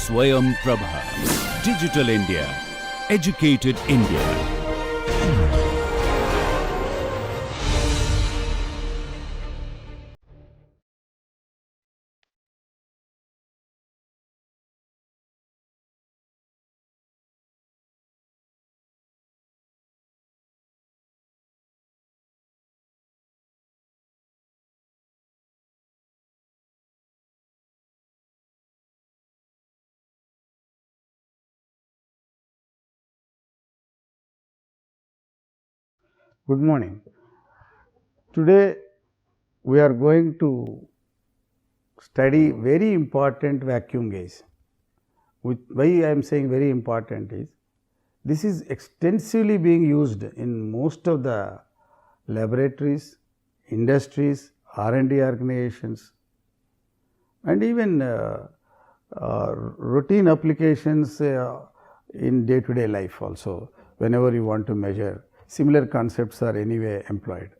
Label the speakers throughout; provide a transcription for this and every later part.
Speaker 1: Swayam Prabha. Digital India. Educated India.
Speaker 2: Good morning. Today we are going to study very important vacuum gauge. Why I am saying very important is, this is extensively being used in most of the laboratories, industries, R&D organizations, and even routine applications in day-to-day life also. Whenever you want to measure, similar concepts are anyway employed.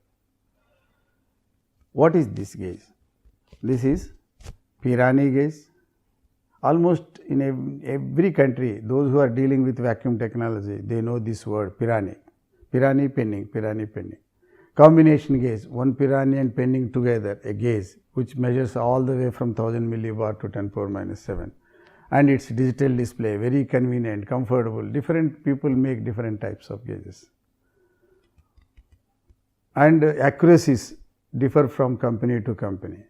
Speaker 2: What is this gauge? This is Pirani gauge. Almost in every country, those who are dealing with vacuum technology, they know this word Pirani. Pirani penning, Pirani penning. Combination gauge, one Pirani and penning together, a gauge which measures all the way from 1000 millibar to 10⁻⁷. And its digital display, very convenient, comfortable. Different people make different types of gauges. And accuracies differ from company to company.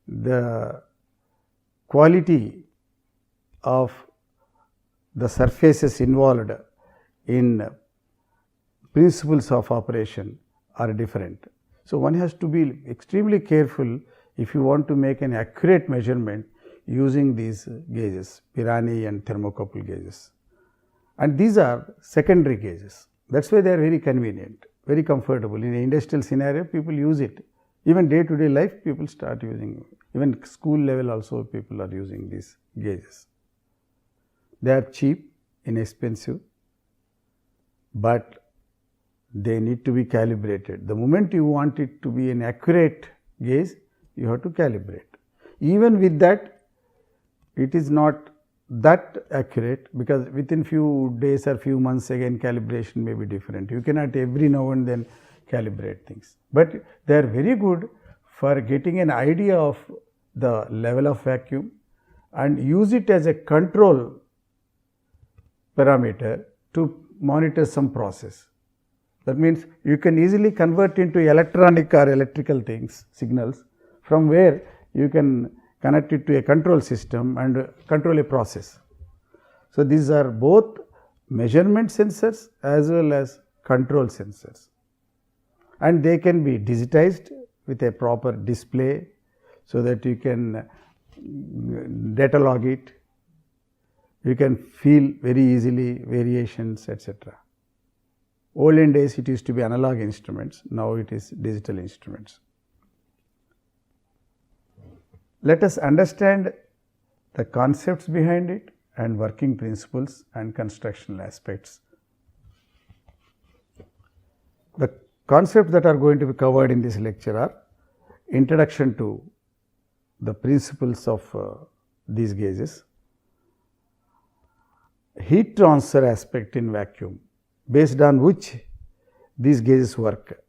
Speaker 2: The quality of the surfaces involved in principles of operation are different. So, one has to be extremely careful if you want to make an accurate measurement using these gauges, Pirani and Thermo-couple gauges. And these are secondary gauges. That is why they are very convenient, very comfortable. In an industrial scenario, people use it. Even day-to-day life, people start using, even school level also people are using these gauges. They are cheap, inexpensive, but they need to be calibrated. The moment you want it to be an accurate gauge, you have to calibrate. Even with that, it is not that accurate, because within few days or few months again calibration may be different. You cannot every now and then calibrate things, but they are very good for getting an idea of the level of vacuum and use it as a control parameter to monitor some process. That means, you can easily convert into electronic or electrical things, signals, from where you can connect it to a control system and control a process. So, these are both measurement sensors as well as control sensors, and they can be digitized with a proper display, so that you can data log it, you can feel very easily variations, etc. Olden days it used to be analog instruments, now it is digital instruments. Let us understand the concepts behind it and working principles and constructional aspects. The concepts that are going to be covered in this lecture are: introduction to the principles of these gauges, heat transfer aspect in vacuum, based on which these gauges work.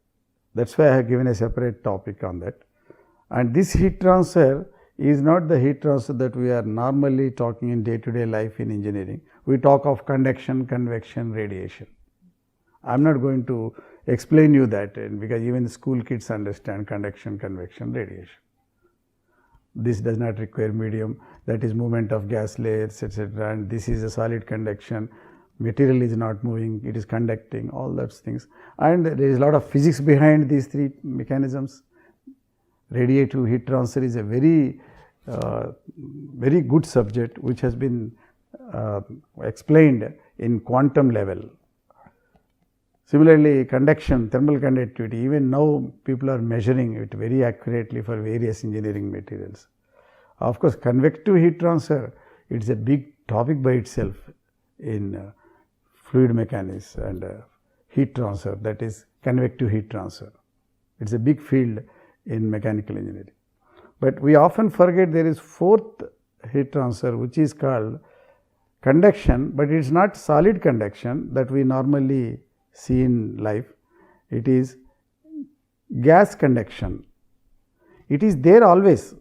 Speaker 2: That is why I have given a separate topic on that. And this heat transfer is not the heat transfer that we are normally talking in day-to-day life in engineering. We talk of conduction, convection, radiation. I am not going to explain you that, because even school kids understand conduction, convection, radiation. This does not require medium, that is movement of gas layers, etc. And this is a solid conduction, material is not moving, it is conducting, all those things. And there is a lot of physics behind these three mechanisms. Radiative heat transfer is a very good subject, which has been explained in quantum level. Similarly, conduction, thermal conductivity, even now people are measuring it very accurately for various engineering materials. Of course, convective heat transfer, it is a big topic by itself in fluid mechanics and heat transfer, that is convective heat transfer. It is a big field in mechanical engineering. But we often forget there is fourth heat transfer which is called conduction, but it is not solid conduction that we normally see in life. It is gas conduction. It is there always,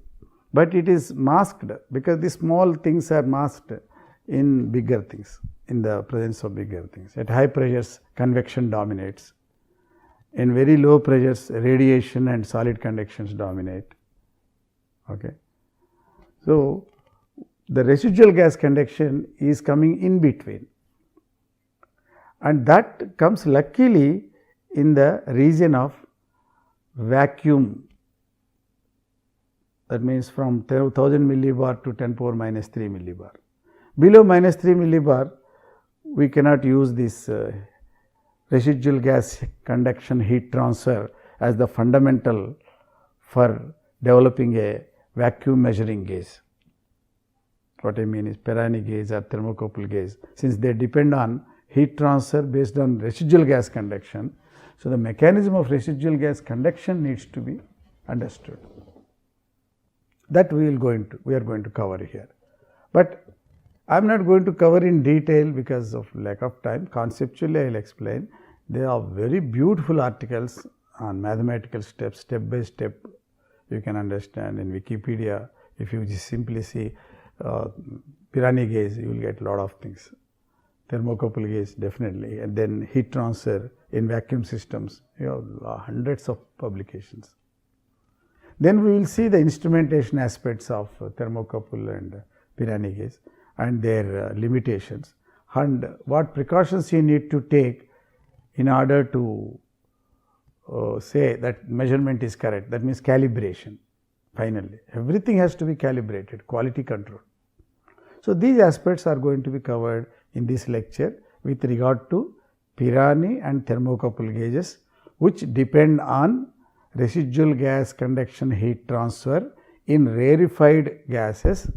Speaker 2: but it is masked because the small things are masked in bigger things, in the presence of bigger things. At high pressures, convection dominates. In very low pressures, radiation and solid conductions dominate. Okay. So, the residual gas conduction is coming in between, and that comes luckily in the region of vacuum. That means from 1000 millibar to 10 power minus 3 millibar. Below minus 3 millibar, we cannot use this residual gas conduction heat transfer as the fundamental for developing a vacuum measuring gauge. What I mean is Pirani gauge or Thermo-couple gauge, since they depend on heat transfer based on residual gas conduction. So, the mechanism of residual gas conduction needs to be understood. That we are going to cover here, but I am not going to cover in detail because of lack of time. Conceptually, I will explain. There are very beautiful articles on mathematical steps, step by step. You can understand in Wikipedia. If you just simply see Pirani gauge, you will get a lot of things. Thermo-couple gauge definitely, and then heat transfer in vacuum systems. You have hundreds of publications. Then we will see the instrumentation aspects of Thermo-couple and Pirani gauge and their limitations, and what precautions you need to take in order to say that measurement is correct. That means calibration. Finally, everything has to be calibrated, quality control. So, these aspects are going to be covered in this lecture with regard to Pirani and Thermo-couple gauges, which depend on residual gas conduction heat transfer in rarefied gases,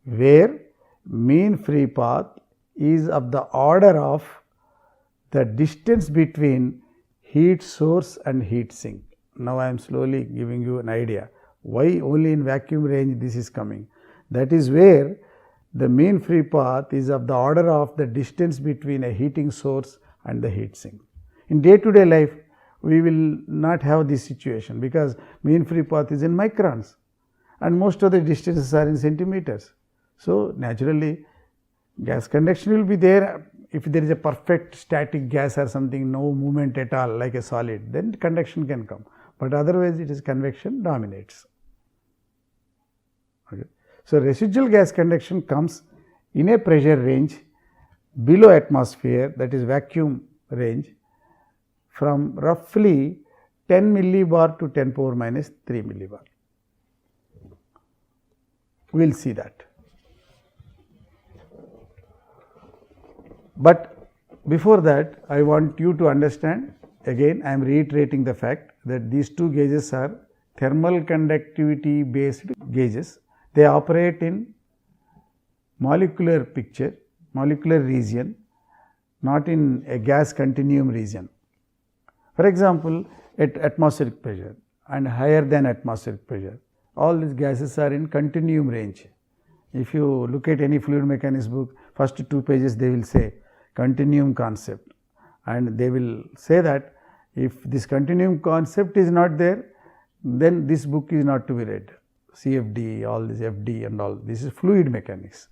Speaker 2: where mean free path is of the order of the distance between heat source and heat sink. Now, I am slowly giving you an idea why only in vacuum range this is coming. That is where the mean free path is of the order of the distance between a heating source and the heat sink. In day to day life, we will not have this situation because mean free path is in microns and most of the distances are in centimeters. So, naturally gas conduction will be there. If there is a perfect static gas or something, no movement at all like a solid, then conduction can come, but otherwise it is convection dominates. Okay. So, residual gas conduction comes in a pressure range below atmosphere, that is vacuum range, from roughly 10 millibar to 10 power minus 3 millibar. We will see that. But before that, I want you to understand, again I am reiterating the fact that these two gauges are thermal conductivity based gauges. They operate in molecular picture, molecular region, not in a gas continuum region. For example, at atmospheric pressure and higher than atmospheric pressure, all these gases are in continuum range. If you look at any fluid mechanics book, first 2 pages they will say continuum concept, and they will say that if this continuum concept is not there, then this book is not to be read. CFD, all this FD and all, this is fluid mechanics.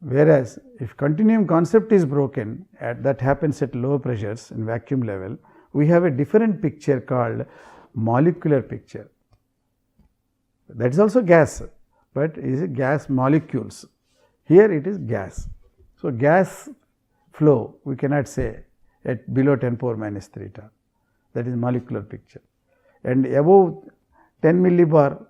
Speaker 2: Whereas, if continuum concept is broken, that happens at low pressures in vacuum level, we have a different picture called molecular picture. That is also gas, but it is gas molecules. Here it is gas. So, gas flow we cannot say at below 10 power minus 3 torr, that is molecular picture, and above 10 millibar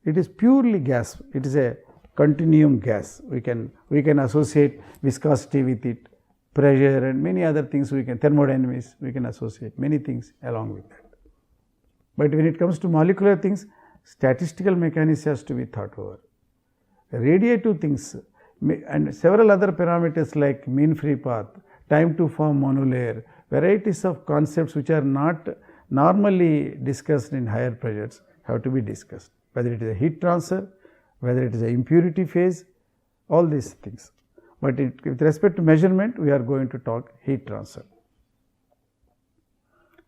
Speaker 2: it is purely gas, it is a continuum gas. We can associate viscosity with it, pressure and many other things, we can thermodynamics, we can associate many things along with that. But when it comes to molecular things, statistical mechanics has to be thought over. Radiative things and several other parameters like mean free path, time to form monolayer, varieties of concepts which are not normally discussed in higher pressures have to be discussed, whether it is a heat transfer whether it is a impurity phase, all these things. But with respect to measurement, we are going to talk heat transfer.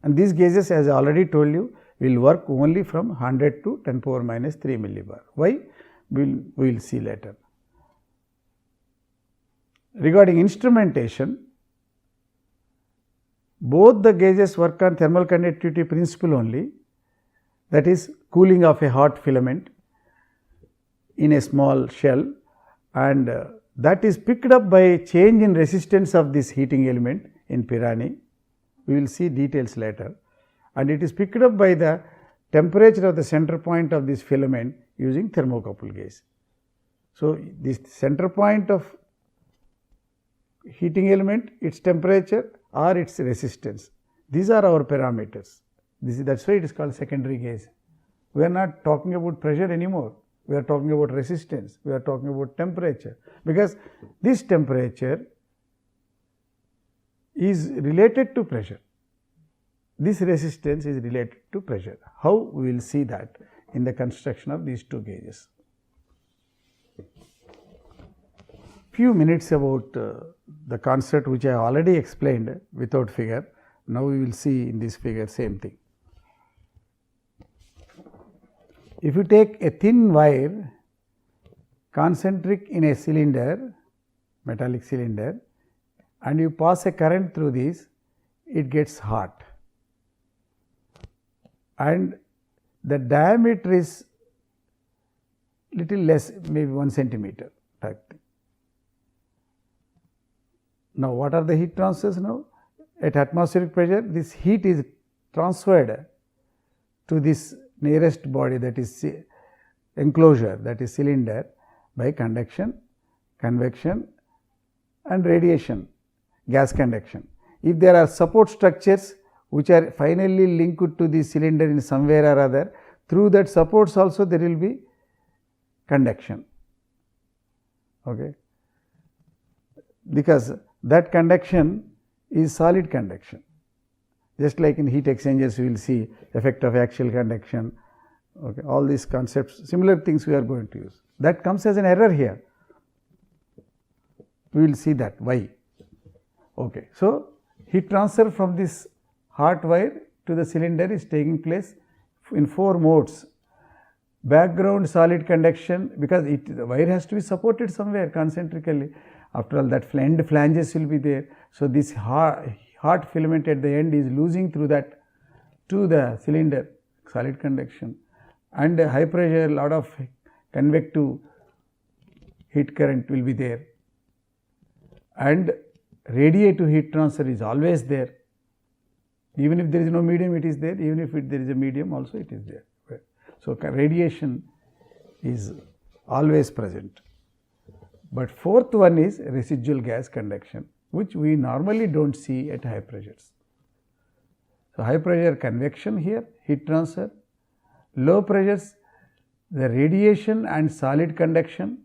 Speaker 2: And these gauges, as I already told you, will work only from 100 to 10 power minus 3 millibar. Why? We will see later. Regarding instrumentation, both the gauges work on thermal conductivity principle only, that is cooling of a hot filament in a small shell, and that is picked up by change in resistance of this heating element in Pirani. We will see details later, and it is picked up by the temperature of the center point of this filament using thermo-couple gauge. So, this center point of heating element, its temperature or its resistance, these are our parameters. That is why it is called secondary gauge. We are not talking about pressure anymore, we are talking about resistance, we are talking about temperature, because this temperature is related to pressure, this resistance is related to pressure. How? We will see that in the construction of these two gauges. Few minutes about the concept which I already explained without figure. Now we will see in this figure same thing. If you take a thin wire concentric in a cylinder, metallic cylinder, and you pass a current through this, it gets hot, and the diameter is little less, maybe 1 centimeter type thing. Now, what are the heat transfers now? At atmospheric pressure, this heat is transferred to this nearest body, that is enclosure, that is cylinder, by conduction, convection and radiation, gas conduction. If there are support structures which are finally linked to the cylinder in somewhere or other, through that supports also there will be conduction, okay, because that conduction is solid conduction. Just like in heat exchangers, we will see effect of axial conduction, okay, all these concepts, similar things we are going to use. That comes as an error here, we will see that why. Okay. So, heat transfer from this hot wire to the cylinder is taking place in 4 modes. Background solid conduction, because the wire has to be supported somewhere concentrically, after all that end flanges will be there. So, this hot filament at the end is losing through that to the cylinder, solid conduction, and high pressure, lot of convective heat current will be there, and radiative heat transfer is always there. Even if there is no medium, it is there, even if there is a medium also, it is there. So, radiation is always present. But fourth one is residual gas conduction, which we normally do not see at high pressures. So, high pressure convection here, heat transfer, low pressures the radiation and solid conduction,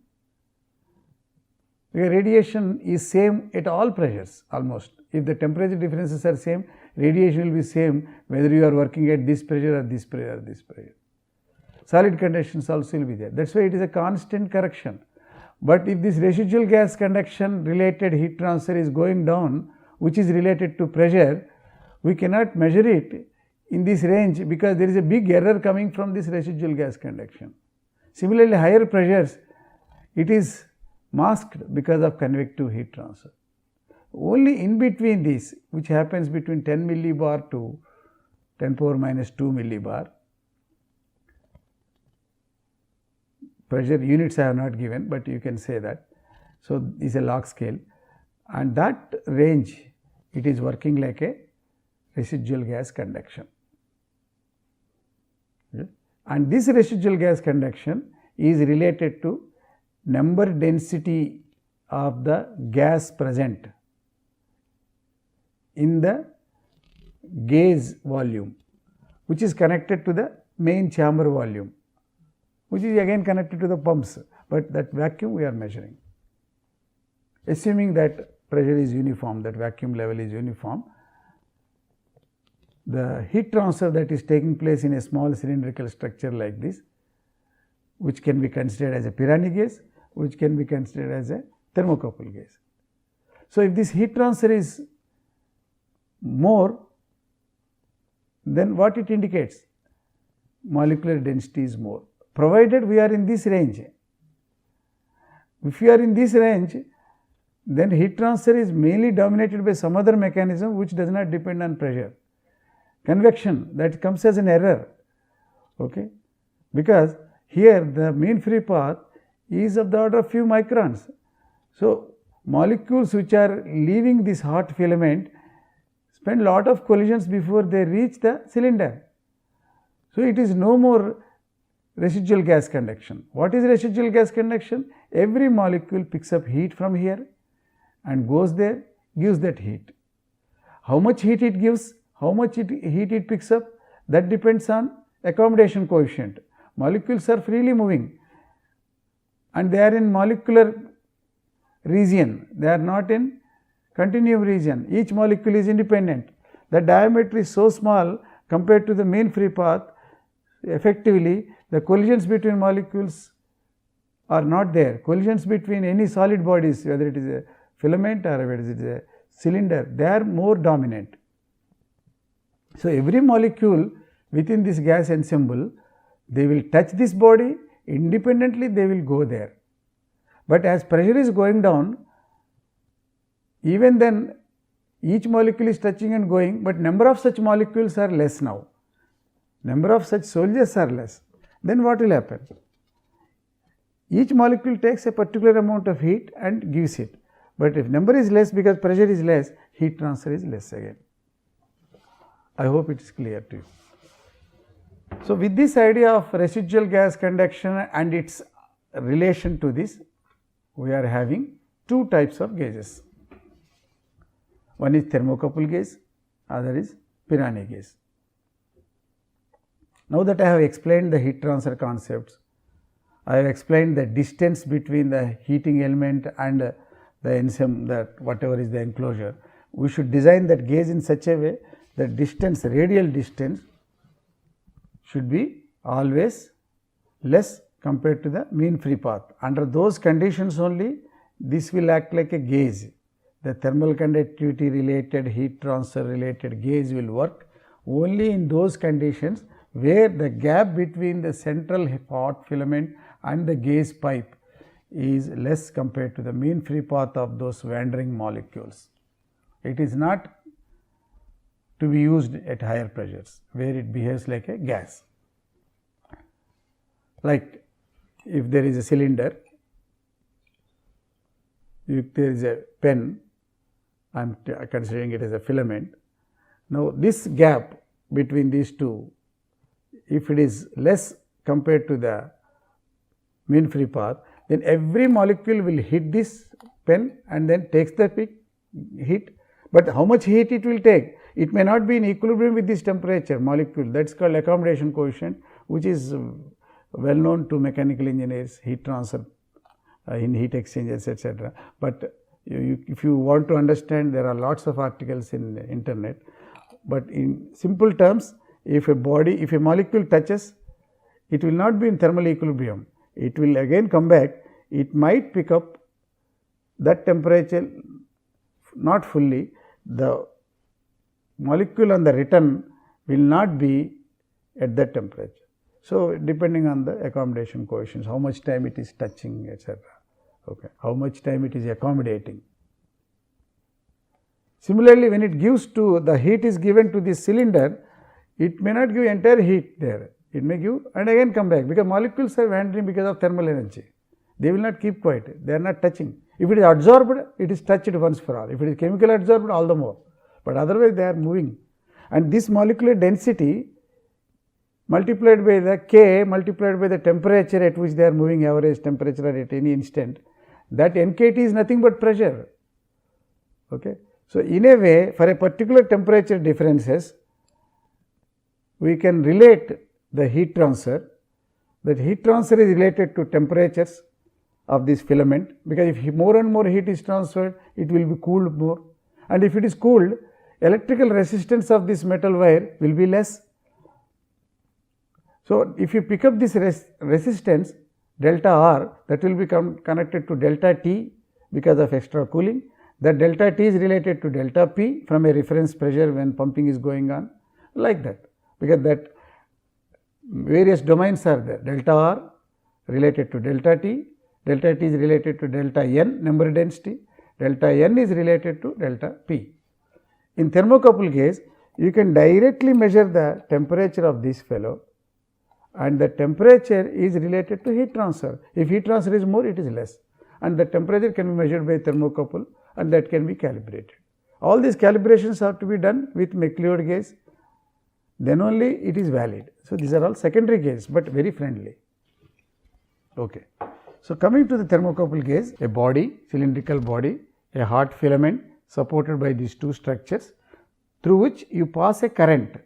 Speaker 2: because radiation is same at all pressures almost. If the temperature differences are same, radiation will be same whether you are working at this pressure or this pressure or this pressure. Solid conductions also will be there, that is why it is a constant correction. But if this residual gas conduction related heat transfer is going down, which is related to pressure, we cannot measure it in this range, because there is a big error coming from this residual gas conduction. Similarly, higher pressures, it is masked because of convective heat transfer. Only in between this, which happens between 10 millibar to 10 power minus 2 millibar, pressure units I have not given, but you can say that. So, this is a log scale, and that range it is working like a residual gas conduction. Okay. And this residual gas conduction is related to number density of the gas present in the gauge volume, which is connected to the main chamber volume, which is again connected to the pumps, but that vacuum we are measuring. Assuming that pressure is uniform, that vacuum level is uniform, the heat transfer that is taking place in a small cylindrical structure like this which can be considered as a Pirani gas, which can be considered as a thermocouple gas. So, if this heat transfer is more, then what it indicates? Molecular density is more, provided we are in this range. If we are in this range, then heat transfer is mainly dominated by some other mechanism which does not depend on pressure. Convection, that comes as an error, okay? Because here the mean free path is of the order of few microns. So, molecules which are leaving this hot filament spend lot of collisions before they reach the cylinder. So, it is no more residual gas conduction. What is residual gas conduction? Every molecule picks up heat from here and goes there, gives that heat. How much heat it gives, how much heat it picks up, that depends on accommodation coefficient. Molecules are freely moving and they are in molecular region, they are not in continuum region. Each molecule is independent. The diameter is so small compared to the mean free path, effectively the collisions between molecules are not there. Collisions between any solid bodies, whether it is a filament or whether it is a cylinder, they are more dominant. So, every molecule within this gas ensemble, they will touch this body, independently they will go there. But as pressure is going down, even then each molecule is touching and going, but number of such molecules are less now. Number of such soldiers are less. Then what will happen? Each molecule takes a particular amount of heat and gives it. But if number is less, because pressure is less, heat transfer is less again. I hope it is clear to you. So, with this idea of residual gas conduction and its relation to this, we are having two types of gases. One is thermocouple gas, other is Pirani gas. Now that I have explained the heat transfer concepts, I have explained the distance between the heating element and the enzyme, that whatever is the enclosure, we should design that gauge in such a way that distance, radial distance should be always less compared to the mean free path. Under those conditions only, this will act like a gauge. The thermal conductivity related, heat transfer related gauge will work only in those conditions where the gap between the central hot filament and the gauge pipe is less compared to the mean free path of those wandering molecules. It is not to be used at higher pressures where it behaves like a gas. Like if there is a cylinder, if there is a pen, I am considering it as a filament. Now, this gap between these two, if it is less compared to the mean free path, then every molecule will hit this pen and then takes the heat. But how much heat it will take? It may not be in equilibrium with this temperature molecule, that is called accommodation coefficient, which is well known to mechanical engineers, heat transfer in heat exchangers, etc. But if you want to understand, there are lots of articles in the internet, but in simple terms, if a molecule touches, it will not be in thermal equilibrium, it will again come back, it might pick up that temperature, not fully, the molecule on the return will not be at that temperature. So, depending on the accommodation coefficients, how much time it is touching, etc. Okay. How much time it is accommodating. Similarly, when it gives to the heat is given to this cylinder, it may not give entire heat there, it may give and again come back, because molecules are wandering because of thermal energy. They will not keep quiet, they are not touching. If it is adsorbed, it is touched once for all. If it is chemical adsorbed, all the more, but otherwise they are moving. And this molecular density multiplied by the K multiplied by the temperature at which they are moving, average temperature at any instant, that NKT is nothing but pressure. Okay. So, in a way, for a particular temperature differences, we can relate the heat transfer. That heat transfer is related to temperatures of this filament, because if more and more heat is transferred, it will be cooled more, and if it is cooled, electrical resistance of this metal wire will be less. So, if you pick up this resistance, delta R, that will be connected to delta T because of extra cooling. That delta T is related to delta P from a reference pressure when pumping is going on, like that, because that various domains are there. Delta R related to delta T is related to delta N, number density, delta N is related to delta P. In thermocouple case, you can directly measure the temperature of this fellow, and the temperature is related to heat transfer. If heat transfer is more, it is less, and the temperature can be measured by thermocouple, and that can be calibrated. All these calibrations have to be done with McLeod gauge, then only it is valid. So, these are all secondary gauges, but very friendly. Okay. So, coming to the thermocouple gauge, a body, cylindrical body, a hot filament supported by these two structures, through which you pass a current.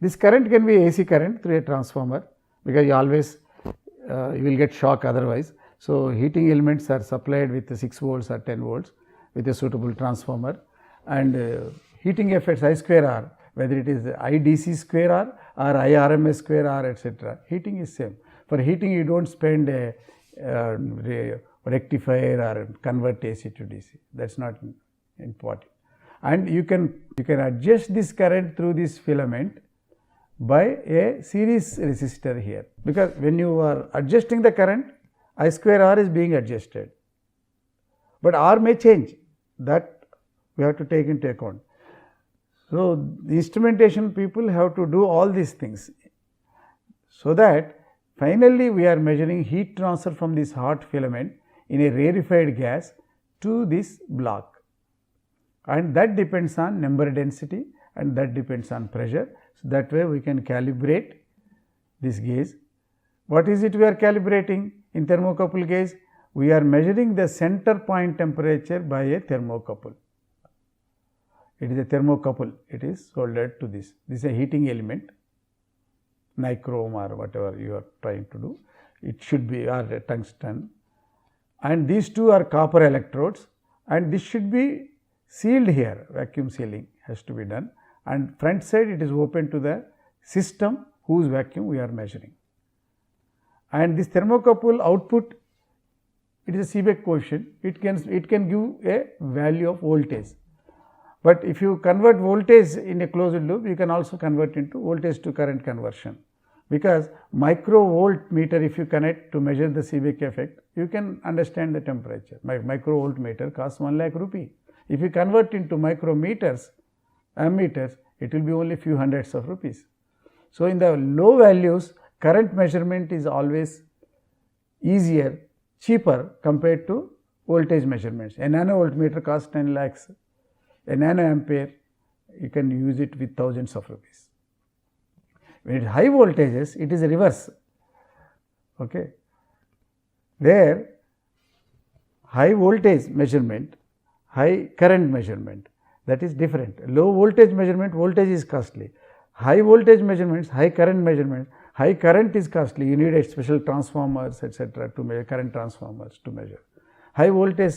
Speaker 2: This current can be AC current through a transformer, because you always you will get shock otherwise. So, heating elements are supplied with 6 volts or 10 volts with a suitable transformer, and heating effects I square R, whether it is IDC square R or IRMS square R, etc. Heating is same. For heating, you do not spend a rectifier or convert AC to DC, that is not important. And you can adjust this current through this filament by a series resistor here, because when you are adjusting the current, I square R is being adjusted, but R may change, that we have to take into account. So, the instrumentation people have to do all these things, so that finally, we are measuring heat transfer from this hot filament in a rarefied gas to this block, and that depends on number density and that depends on pressure. So, that way we can calibrate this gauge. What is it we are calibrating in thermocouple gauge? We are measuring the center point temperature by a thermocouple. It is a thermocouple, it is soldered to this. This is a heating element, nichrome or whatever you are trying to do, it should be, or tungsten, and these two are copper electrodes, and this should be sealed here, vacuum sealing has to be done, and front side it is open to the system whose vacuum we are measuring. And this thermocouple output, it is a Seebeck coefficient, it can give a value of voltage. But if you convert voltage in a closed loop, you can also convert into voltage to current conversion, because microvoltmeter, if you connect to measure the Seebeck effect, you can understand the temperature. Microvoltmeter costs 1 lakh rupee. If you convert into micrometers, ammeters, it will be only few hundreds of rupees. So, in the low values, current measurement is always easier, cheaper compared to voltage measurements. A nanovoltmeter costs 10 lakhs. A nanoampere, you can use it with thousands of rupees. When it is high voltages, it is a reverse. Okay. There, high voltage measurement, high current measurement, that is different. Low voltage measurement, voltage is costly. High voltage measurements, high current measurement, high current is costly. You need a special transformers, etc., to measure, current transformers to measure. High voltage,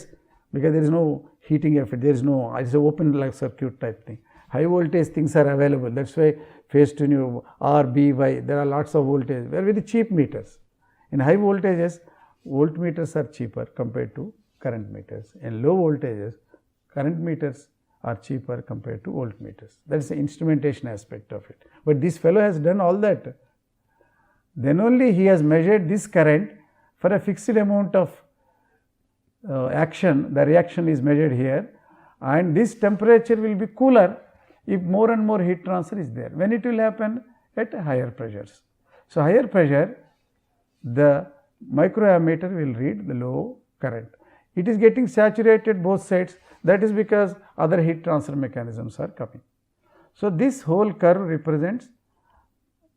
Speaker 2: because there is no heating effect, there is no, it is an open like circuit type thing. High voltage things are available, that is why phase tuning R, B, Y, there are lots of voltage, they are very cheap meters. In high voltages, voltmeters are cheaper compared to current meters. In low voltages, current meters are cheaper compared to voltmeters. That is the instrumentation aspect of it. But this fellow has done all that. Then only he has measured this current for a fixed amount of action, the reaction is measured here, and this temperature will be cooler if more and more heat transfer is there. When it will happen? At higher pressures. So, higher pressure, the microammeter will read the low current. It is getting saturated both sides, that is because other heat transfer mechanisms are coming. So, this whole curve represents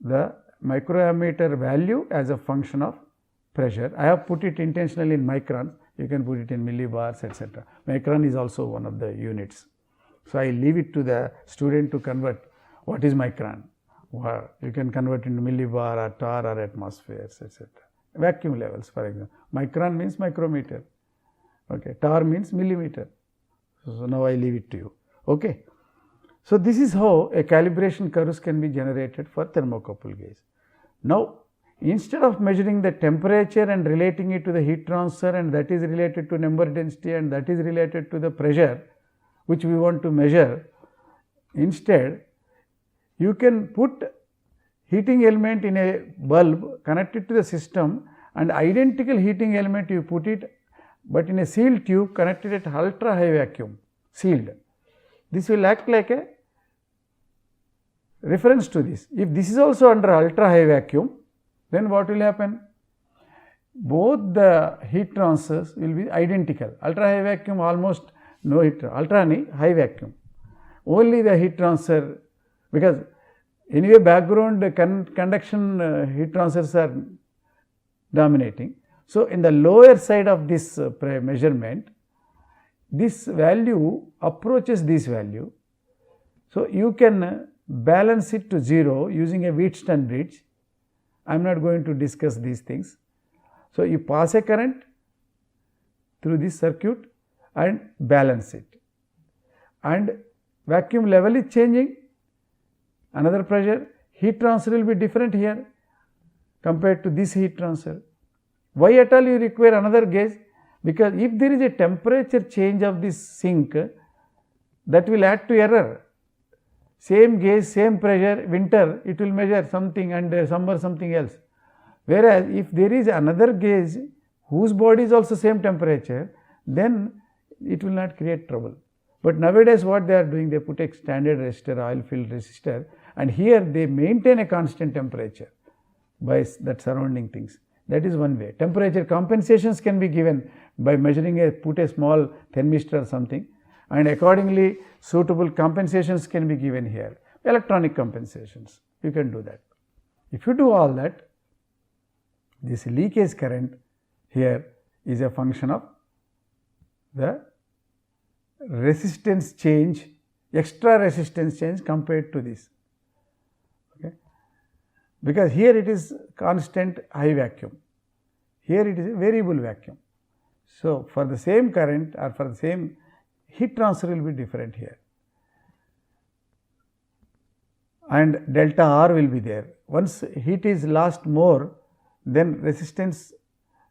Speaker 2: the microammeter value as a function of pressure. I have put it intentionally in microns, you can put it in millibars, etc. Micron is also one of the units. So, I leave it to the student to convert what is micron. You can convert into millibar or tar or atmospheres, etc. Vacuum levels, for example. Micron means micrometer, okay. Tar means millimeter. So, now I leave it to you. Okay. So, this is how a calibration curves can be generated for thermocouple gauge. Now, instead of measuring the temperature and relating it to the heat transfer, and that is related to number density and that is related to the pressure which we want to measure, instead you can put heating element in a bulb, connect it to the system, and identical heating element you put it, but in a sealed tube connected at ultra high vacuum, sealed. This will act like a reference to this. If this is also under ultra high vacuum, then what will happen? Both the heat transfers will be identical. Ultra high vacuum almost no heat, ultra high vacuum only the heat transfer, because anyway background conduction heat transfers are dominating. So, in the lower side of this measurement, this value approaches this value. So, you can balance it to 0 using a Wheatstone bridge. I am not going to discuss these things. So, you pass a current through this circuit and balance it, and vacuum level is changing, another pressure, heat transfer will be different here compared to this heat transfer. Why at all you require another gauge? Because if there is a temperature change of this sink, that will add to error. Same gauge, same pressure, winter it will measure something and summer something else. Whereas, if there is another gauge whose body is also same temperature, then it will not create trouble. But nowadays what they are doing, they put a standard resistor, oil filled resistor, and here they maintain a constant temperature by that surrounding things. That is one way. Temperature compensations can be given by measuring put a small thermistor or something, and accordingly suitable compensations can be given here. Electronic compensations, you can do that. If you do all that, this leakage current here is a function of the resistance change, extra resistance change compared to this. Okay. Because here it is constant high vacuum, here it is a variable vacuum. So, for the same current or for the same heat transfer will be different here, and delta R will be there. Once heat is lost more, then resistance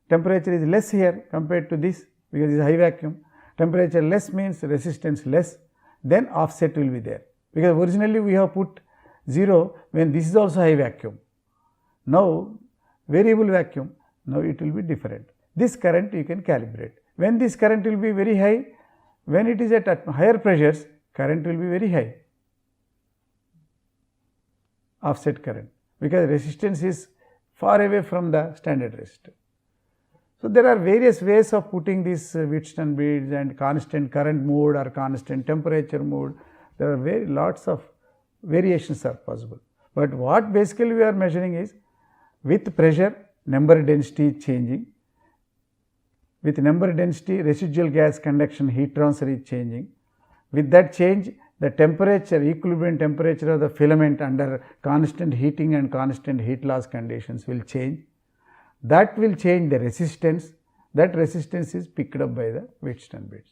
Speaker 2: temperature is less here compared to this, because it is high vacuum. Temperature less means resistance less, then offset will be there, because originally we have put 0 when this is also high vacuum. Now, variable vacuum, now it will be different. This current you can calibrate. When this current will be very high, when it is at higher pressures, current will be very high, offset current, because resistance is far away from the standard resistor. So, there are various ways of putting this Wheatstone bridge and constant current mode or constant temperature mode. There are lots of variations are possible, but what basically we are measuring is with pressure number density changing, with number density residual gas conduction heat transfer is changing. With that change, the temperature, equilibrium temperature of the filament under constant heating and constant heat loss conditions will change. That will change the resistance. That resistance is picked up by the Wheatstone bridge.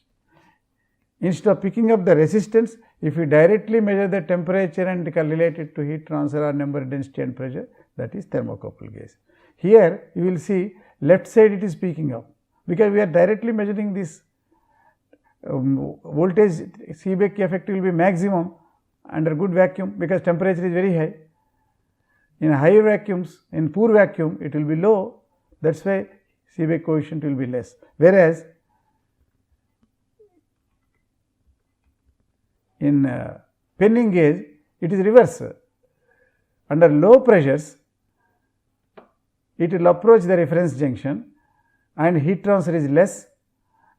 Speaker 2: Instead of picking up the resistance, if you directly measure the temperature and relate it to heat transfer or number density and pressure, that is thermocouple gauge. Here you will see left side it is picking up, because we are directly measuring this voltage Seebeck effect will be maximum under good vacuum, because temperature is very high. In high vacuums, in poor vacuum it will be low, that is why Seebeck coefficient will be less. Whereas, in penning gauge it is reverse. Under low pressures it will approach the reference junction and heat transfer is less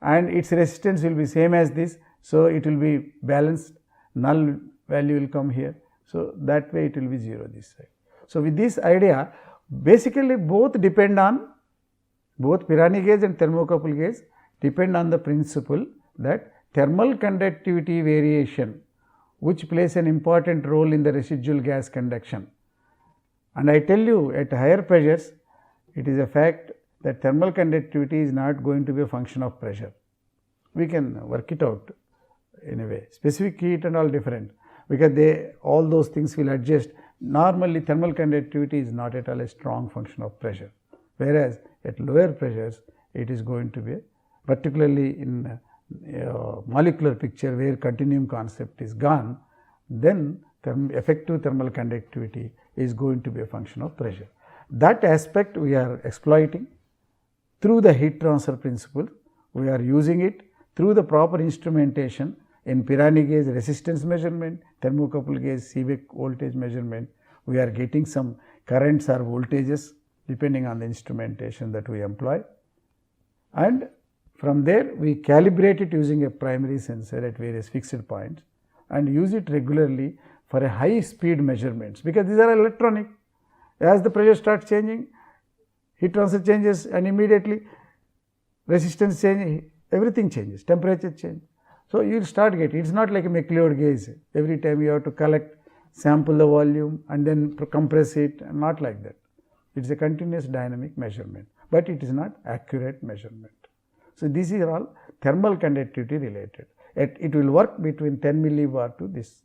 Speaker 2: and its resistance will be same as this. So, it will be balanced, null value will come here. So, that way it will be 0 this side. So, with this idea, basically both depend on, both Pirani gauge and thermocouple gauge depend on the principle that thermal conductivity variation, which plays an important role in the residual gas conduction. And I tell you, at higher pressures, it is a fact that thermal conductivity is not going to be a function of pressure. We can work it out in a way. Specific heat and all different, because all those things will adjust. normally thermal conductivity is not at all a strong function of pressure, whereas at lower pressures it is going to be, particularly in molecular picture where continuum concept is gone, then effective thermal conductivity is going to be a function of pressure. That aspect we are exploiting through the heat transfer principle. We are using it through the proper instrumentation in Pirani gauge resistance measurement, thermocouple gauge Seebeck voltage measurement. We are getting some currents or voltages depending on the instrumentation that we employ, and from there we calibrate it using a primary sensor at various fixed points and use it regularly for a high speed measurements, because these are electronic. As the pressure starts changing, heat transfer changes, and immediately resistance changes, everything changes, temperature change. So, you will start getting, it is not like a McLeod gauge, every time you have to collect, sample the volume and then compress it, not like that. It is a continuous dynamic measurement, but it is not accurate measurement. So, these are all thermal conductivity related. It will work between 10 millibar to this.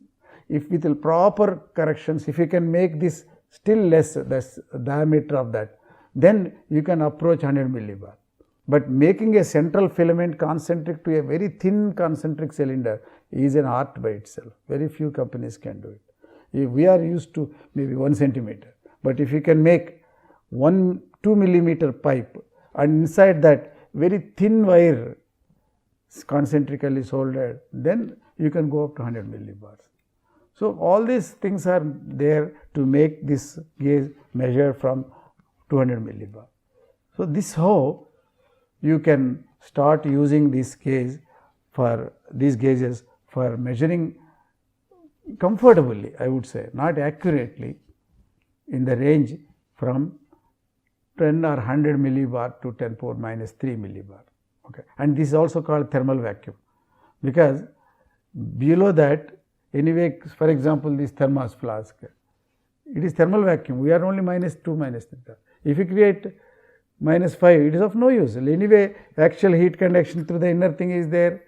Speaker 2: If with the proper corrections, if you can make this still less, the diameter of that, then you can approach 100 millibar. But making a central filament concentric to a very thin concentric cylinder is an art by itself. Very few companies can do it. If we are used to maybe 1 centimeter, but if you can make 2 millimeter pipe and inside that very thin wire concentrically soldered, then you can go up to 100 millibars. So, all these things are there to make this gauge measure from 200 millibar. So, this how you can start using this gauge for these gauges for measuring comfortably, I would say, not accurately, in the range from 10 or 100 millibar to 10 power minus 3 millibar. Okay. And this is also called thermal vacuum, because below that, anyway, for example, this thermos flask, it is thermal vacuum, we are only minus 2, minus 3. If you create minus 5, it is of no use. Anyway, actual heat conduction through the inner thing is there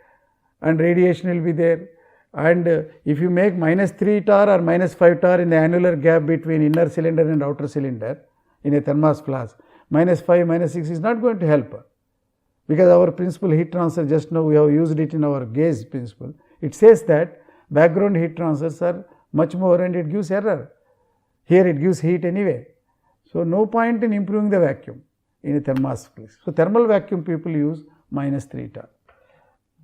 Speaker 2: and radiation will be there. And if you make minus 3 torr or minus 5 torr in the annular gap between inner cylinder and outer cylinder in a thermos flask, minus 5, minus 6 is not going to help, because our principle heat transfer, just now we have used it in our gauge principle. It says that background heat transfers are much more and it gives error. Here it gives heat anyway. So, no point in improving the vacuum in a thermos flask. So, thermal vacuum people use minus 3 torr,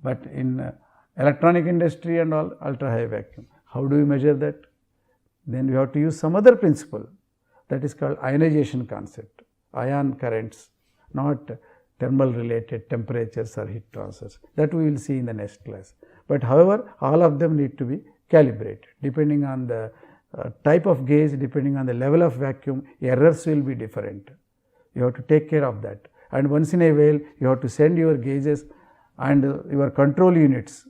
Speaker 2: but in electronic industry and all, ultra high vacuum. How do we measure that? Then we have to use some other principle, that is called ionization concept, ion currents, not thermal related temperatures or heat transfers. That we will see in the next class. But however, all of them need to be calibrated depending on the type of gauge, depending on the level of vacuum, errors will be different. You have to take care of that, and once in a while you have to send your gauges and your control units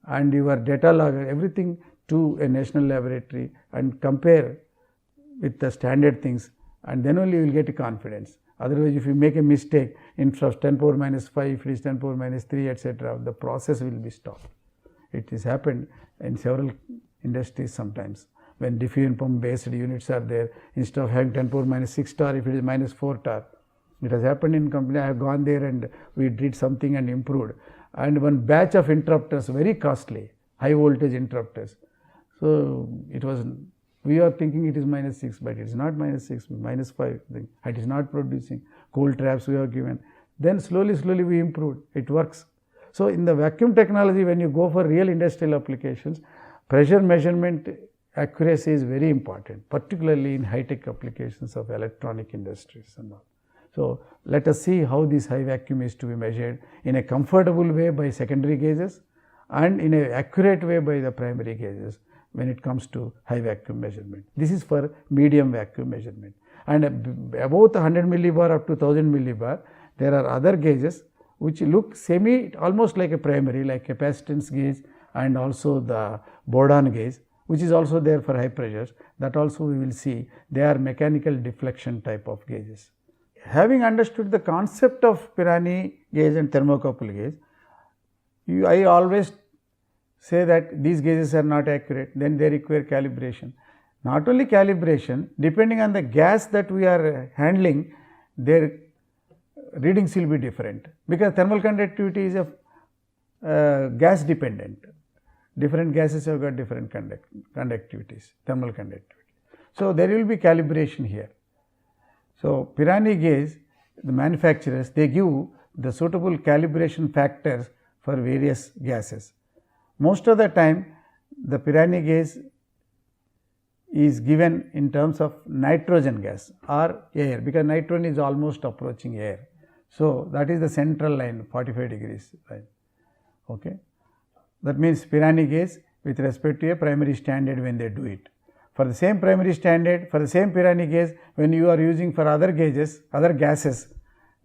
Speaker 2: and your data logger, everything to a national laboratory and compare with the standard things, and then only you will get confidence. Otherwise, if you make a mistake, instead of 10 power minus 5, if it is 10 power minus 3, etc., the process will be stopped. It has happened in several industries sometimes. When diffusion pump based units are there, instead of having 10 power minus 6 torr, if it is minus 4 torr. It has happened in company. I have gone there and we did something and improved. And one batch of interrupters, very costly, high voltage interrupters. So, it was, we are thinking it is minus 6, but it is not minus 6, minus 5, it is not producing. Cold traps we have given. Then slowly we improved, it works. So, in the vacuum technology, when you go for real industrial applications, pressure measurement accuracy is very important, particularly in high-tech applications of electronic industries and all. So, let us see how this high vacuum is to be measured in a comfortable way by secondary gauges and in an accurate way by the primary gauges when it comes to high vacuum measurement. This is for medium vacuum measurement, and about 100 millibar up to 1000 millibar, there are other gauges which look almost like a primary, like capacitance gauge and also the Bourdon gauge, which is also there for high pressures. That also we will see, they are mechanical deflection type of gauges. Having understood the concept of Pirani gauge and thermocouple gauge, I always say that these gauges are not accurate, then they require calibration. Not only calibration, depending on the gas that we are handling, their readings will be different, because thermal conductivity is a gas dependent. Different gases have got different conductivities, thermal conductivity. So, there will be calibration here. So, Pirani gauge, the manufacturers, they give the suitable calibration factors for various gases. Most of the time, the Pirani gauge is given in terms of nitrogen gas or air, because nitrogen is almost approaching air. So, that is the central line, 45 degrees line. Okay. That means Pirani gauge with respect to a primary standard when they do it. For the same primary standard, for the same Pirani gauge, when you are using for other gauges, other gases,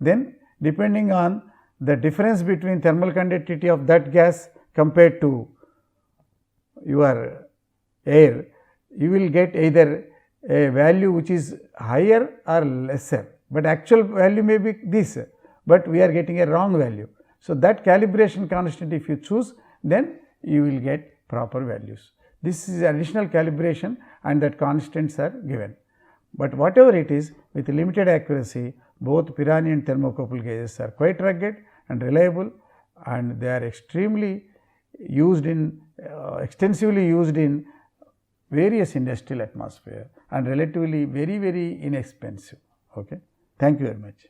Speaker 2: then depending on the difference between thermal conductivity of that gas compared to your air, you will get either a value which is higher or lesser, but actual value may be this, but we are getting a wrong value. So, that calibration constant if you choose, then you will get proper values. This is additional calibration and that constants are given. But whatever it is, with limited accuracy, both Pirani and Thermo-couple gauges are quite rugged and reliable, and they are extremely used in extensively used in various industrial atmosphere and relatively very inexpensive. Okay. Thank you very much.